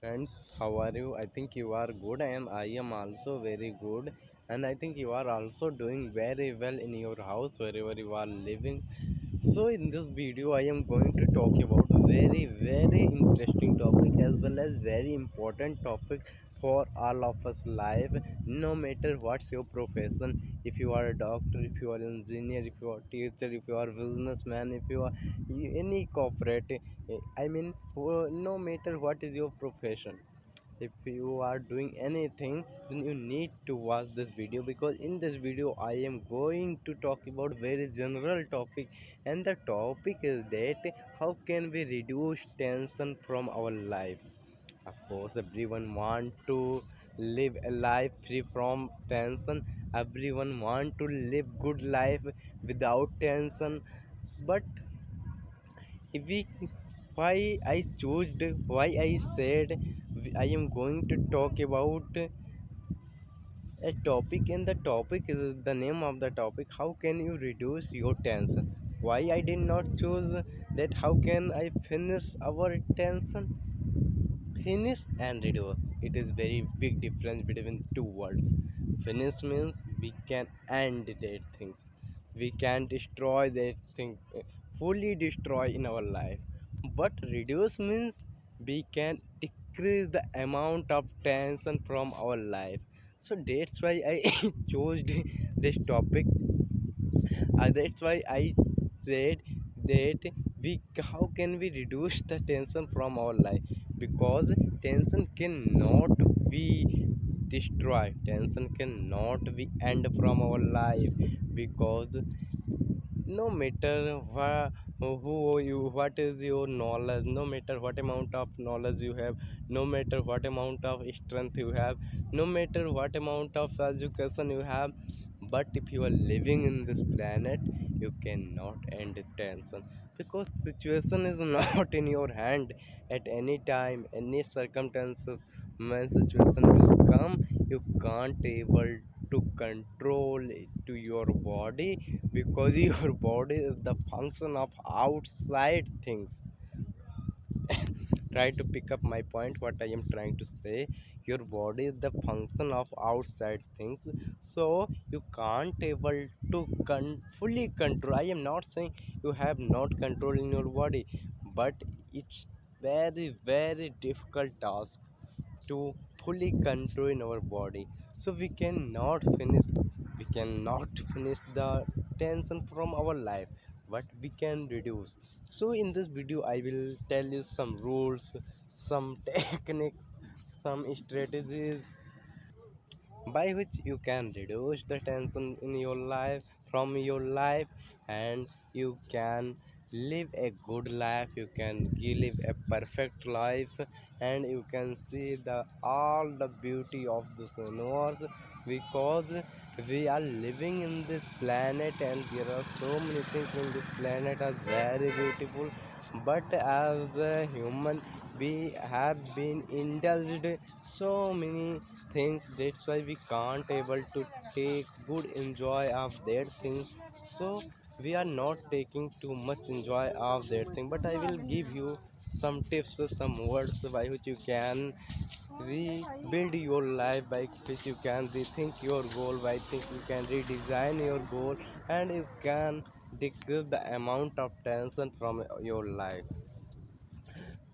Friends, how are you? I think you are good and I am also very good. And I think you are also doing very well in your house wherever you are living. So in this video I am going to talk about a very interesting topic as well as very important topic for all of us life, no matter what's your profession. If you are a doctor, if you are an engineer, if you are a teacher, if you are a businessman, if you are any corporate, no matter what is your profession, if you are doing anything, then you need to watch this video, because in this video I am going to talk about very general topic. And the topic is that how can we reduce tension from our life. Of course, everyone want to live a life free from tension. Everyone want to live good life without tension. But if we, why I chose, why I said I am going to talk about a topic, and the topic is the name of the topic, how can you reduce your tension. Why I did not choose that how can I finish our tension. Finish and reduce, it is very big difference between two words. Finish means we can end that things, we can destroy that thing, fully destroy in our life. But reduce means we can decrease the amount of tension from our life. So that's why I chose this topic. That's why I said that we, how can we reduce the tension from our life, because tension cannot be destroyed, tension cannot be end from our life. Because no matter who you, what is your knowledge, no matter what amount of knowledge you have, no matter what amount of strength you have, no matter what amount of education you have, but if you are living in this planet, you cannot end tension, because situation is not in your hand. At any time, any circumstances, when situation will come, you can't able to control it to your body, because your body is the function of outside things. Try to pick up my point, what I am trying to say. Your body is the function of outside things, so you can't able to fully control. I am not saying you have not control in your body, but it's very difficult task to fully control in our body. So we cannot finish the tension from our life, but we can reduce. So in this video I will tell you some rules, some technique, some strategies by which you can reduce the tension in your life, from your life, and you can live a good life, you can live a perfect life, and you can see the all the beauty of this universe. Because we are living in this planet and there are so many things in this planet are very beautiful, but as a human we have been indulged so many things, that's why we can't able to take good enjoy of that thing. So we are not taking too much enjoy of that thing, but I will give you some tips, some words by which you can rebuild your life, by which you can rethink your goal, by which you can redesign your goal, and you can decrease the amount of tension from your life.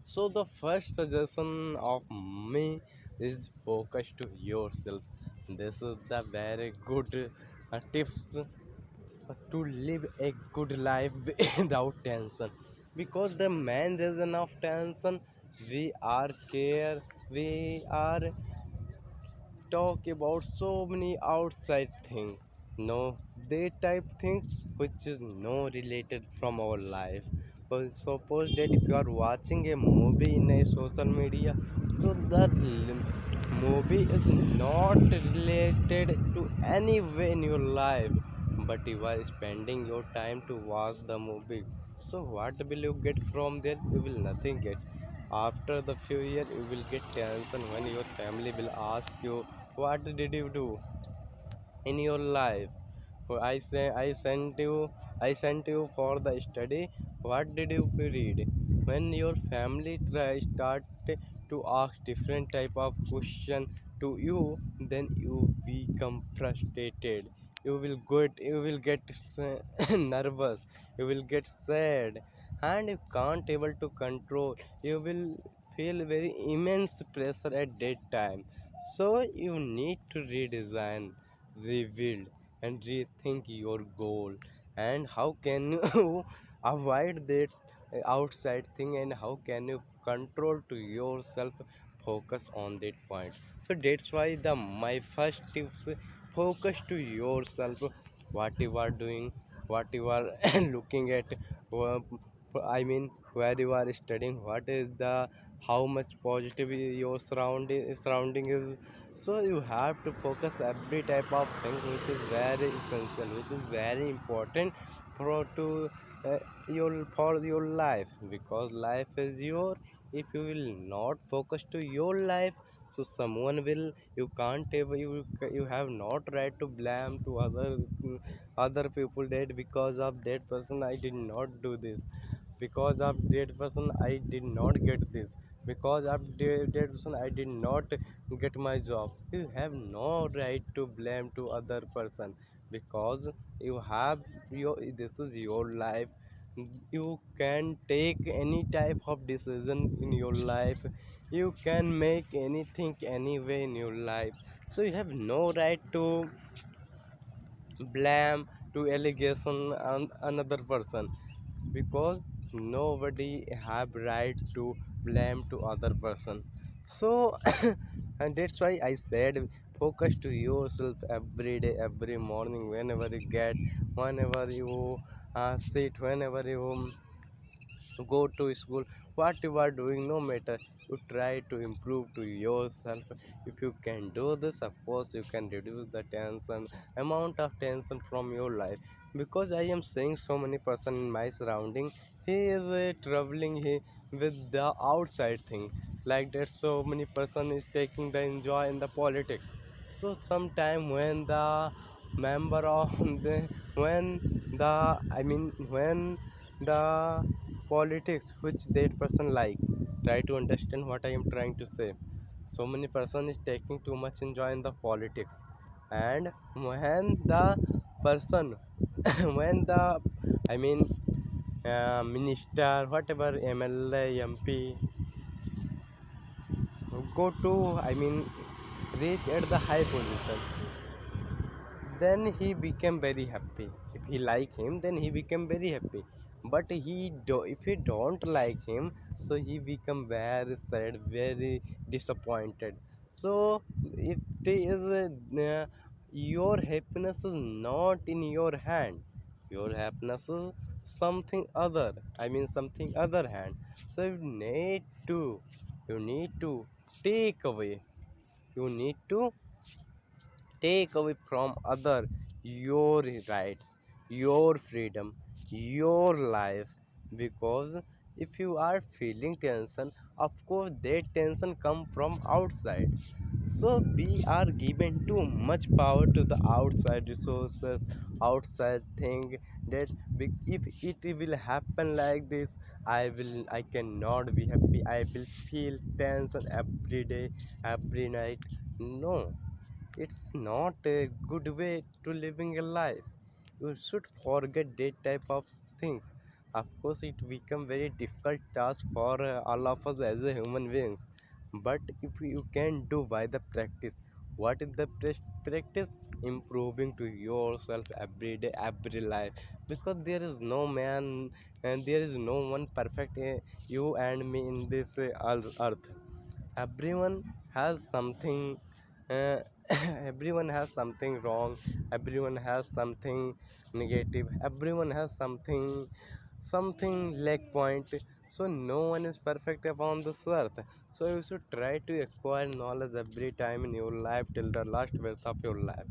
So the first suggestion of me is focus to yourself. This is the very good tips to live a good life without tension. Because the main reason of tension, we are care, we are talk about so many outside things, no, they type things which is no related from our life. For suppose that if you are watching a movie in a social media, so that movie is not related to any way in your life, but you are spending your time to watch the movie, so what will you get from there? You will nothing get. After the few years you will get tension when your family will ask you, what did you do in your life? I sent you for the study, what did you read? When your family start to ask different type of question to you, then you become frustrated. You will get nervous, you will get sad, and you can't able to control. You will feel very immense pressure at that time. So you need to redesign, rebuild, and rethink your goal. And how can you avoid that outside thing, and how can you control to yourself, focus on that point. So that's why the my first tips, focus to yourself, what you are doing, what you are looking at, uh, I mean where you are studying, what is the, how much positive your surrounding is. So you have to focus every type of thing which is very essential, which is very important uh, for your life, because life is your. If you will not focus to your life, so someone will, you can't able, you have not right to blame to other people that because of that person I did not do this, because of that person I did not get this, because of that person I did not get my job. You have no right to blame to other person, because you have your, this is your life. You can take any type of decision in your life, you can make anything anyway in your life. So you have no right to blame, to allegation on another person, because nobody have right to blame to other person. So and that's why I said, focus to yourself every day, every morning, whenever you get, whenever you sit, whenever you go to school, what you are doing, no matter, you try to improve to yourself. If you can do this, of course you can reduce the tension, amount of tension from your life. Because I am seeing so many person in my surrounding, he is traveling he with the outside thing, like that so many person is taking the enjoy in the politics. So sometime when the member of the, when the, I mean when the politics which that person like, try to understand what I am trying to say. So many person is taking too much enjoy in the politics, and when the person when the, I mean minister, whatever, MLA, MP go to, I mean reach at the high position, then he became very happy. If he like him, then he became very happy. But if he don't like him, so he become very sad, very disappointed. So if there is your happiness is not in your hand, your happiness is something other, I mean something other hand. So you need to take away, you need to take away from other your rights, your freedom, your life. Because if you are feeling tension, of course that tension come from outside. So we are given too much power to the outside resources, outside thing, that if it will happen like this, I cannot be happy, I will feel tension every day, every night. No, it's not a good way to living a life. You should forget that type of things. Of course it become very difficult task for all of us as a human beings, but if you can do by the practice. What is the practice? Improving to yourself every day, every life. Because there is no man and there is no one perfect, you and me in this earth. Everyone has something, uh, everyone has something wrong, everyone has something negative, everyone has something lack point. So no one is perfect upon this earth. So you should try to acquire knowledge every time in your life till the last breath of your life.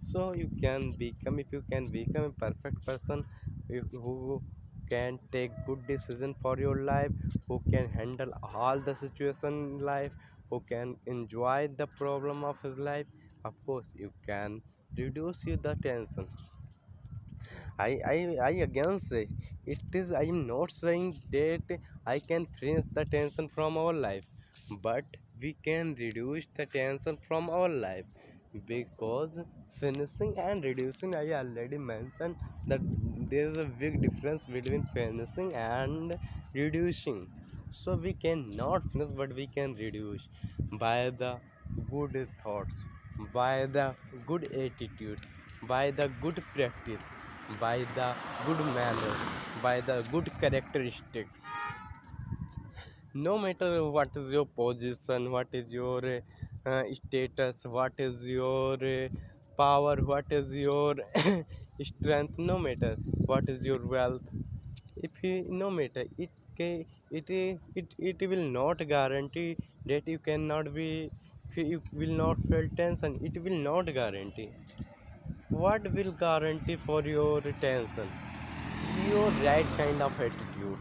So you can become, if you can become a perfect person, who can take good decision for your life, who can handle all the situation in life, who can enjoy the problem of his life, of course you can reduce you the tension. I again say, it is, I am not saying that I can finish the tension from our life, but we can reduce the tension from our life, because finishing and reducing, I already mentioned that there is a big difference between finishing and reducing. So we cannot finish, but we can reduce by the good thoughts, by the good attitude, by the good practice, by the good manners, by the good characteristic. No matter what is your position, what is your status, what is your power, what is your strength, no matter what is your wealth, if you, no matter it it will not guarantee that you cannot be, you will not feel tension. It will not guarantee. What will guarantee for your tension? Your right kind of attitude.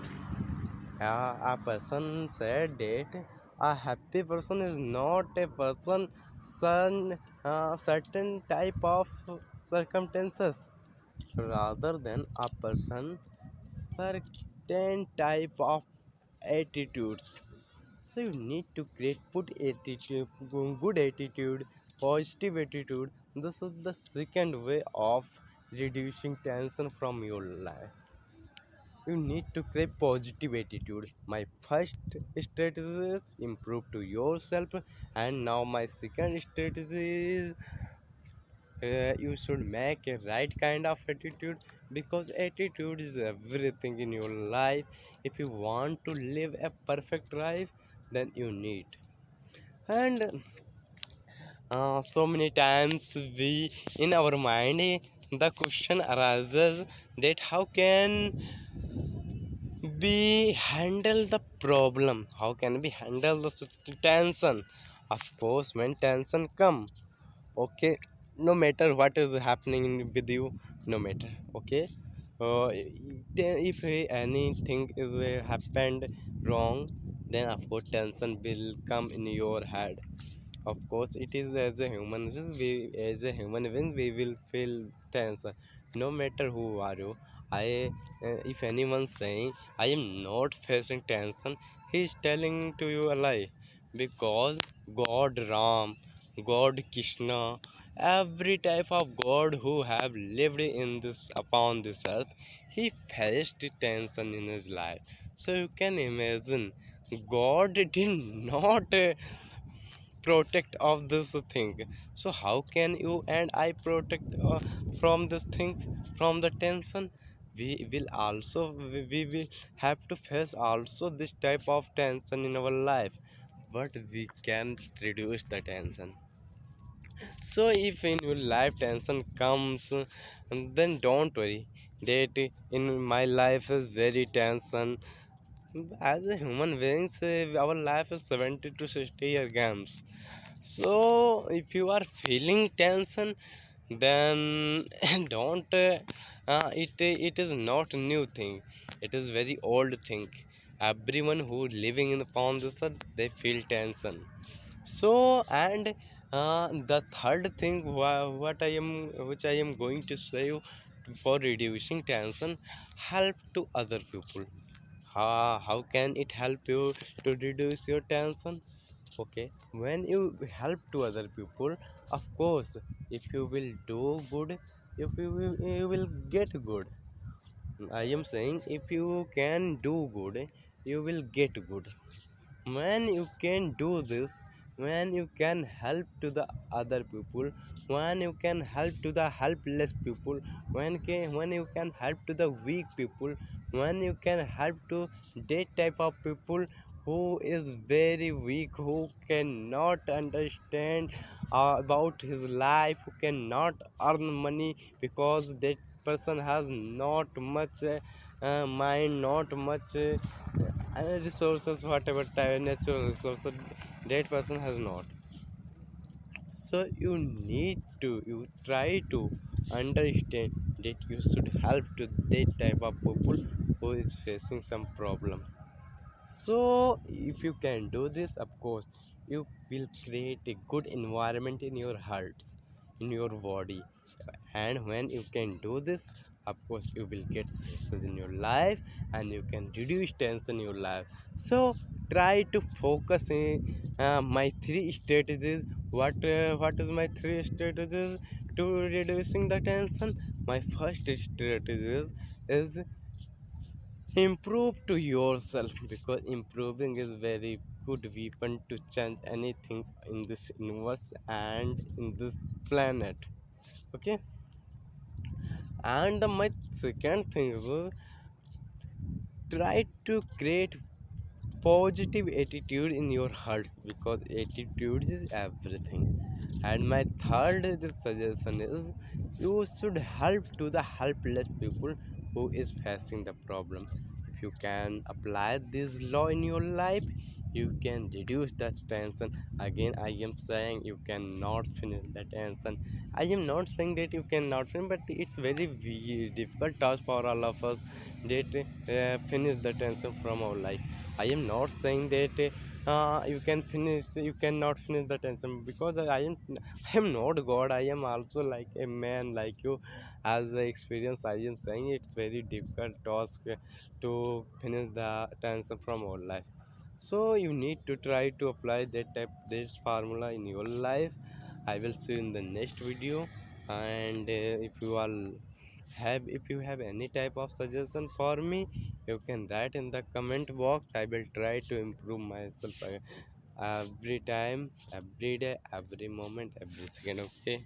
A person said that a happy person is not a person certain type of circumstances, rather than a person certain type of attitudes. So you need to create good attitude, positive attitude. This is the second way of reducing tension from your life. You need to create positive attitude. My first strategy is improve to yourself, and now my second strategy is you should make a right kind of attitude, because attitude is everything in your life. If you want to live a perfect life, then you need. And so many times we, in our mind, the question arises that how can we handle the problem, how can we handle the tension. Of course, when tension come, okay, no matter what is happening with you, no matter, okay, if anything is happened wrong, then of course tension will come in your head. Of course, it is as a human, we, as a human being, we will feel tension. No matter who are you, I if anyone saying I am not facing tension, he is telling to you a lie. Because God Ram, God Krishna, every type of God who have lived in this, upon this earth, he faced tension in his life. So you can imagine, God did not protect of this thing. So how can you and I protect from this thing, from the tension? We will also, we will have to face also this type of tension in our life, but we can reduce the tension. So if in your life tension comes, then don't worry that in my life is very tension. As a human beings, our life is 70 to 60 year games. So if you are feeling tension, then don't it is not a new thing, it is very old thing. Everyone who living in the upon this earth, they feel tension. So, and the third thing, what I am, which I am going to say you, for reducing tension, help to other people. How can it help you to reduce your tension? Okay, when you help to other people, of course, if you will do good, if you will get good. I am saying, if you can do good, you will get good. When you can do this, when you can help to the other people, when you can help to the helpless people, when you can help to the weak people, when you can help to that type of people who is very weak, who cannot understand about his life, who cannot earn money, because that person has not much mind, not much resources, whatever type natural resources that person has not. So you need to, you try to understand that you should help to that type of people who is facing some problem. So if you can do this, of course, you will create a good environment in your hearts. in your body. And when you can do this, of course you will get success in your life, and you can reduce tension in your life. So try to focus in my three strategies. What is my three strategies to reducing the tension? My first strategy is improve to yourself, because improving is very good weapon to change anything in this universe and in this planet. Okay. And my second thing is try to create positive attitude in your heart, because attitude is everything. And my third suggestion is you should help to the helpless people who is facing the problem. If you can apply this law in your life, you can reduce that tension. Again, I am saying you cannot finish the tension. I am not saying that you cannot finish, but it's very difficult task for all of us that finish the tension from our life. I am not saying that you can finish, you cannot finish the tension, because I am not God. I am also like a man like you. As the experience, I am saying it's very difficult task to finish the tension from our life. So you need to try to apply this formula in your life. I will see you in the next video. And if you have any type of suggestion for me, you can write in the comment box. I will try to improve myself every time, every day, every moment, every second. Okay.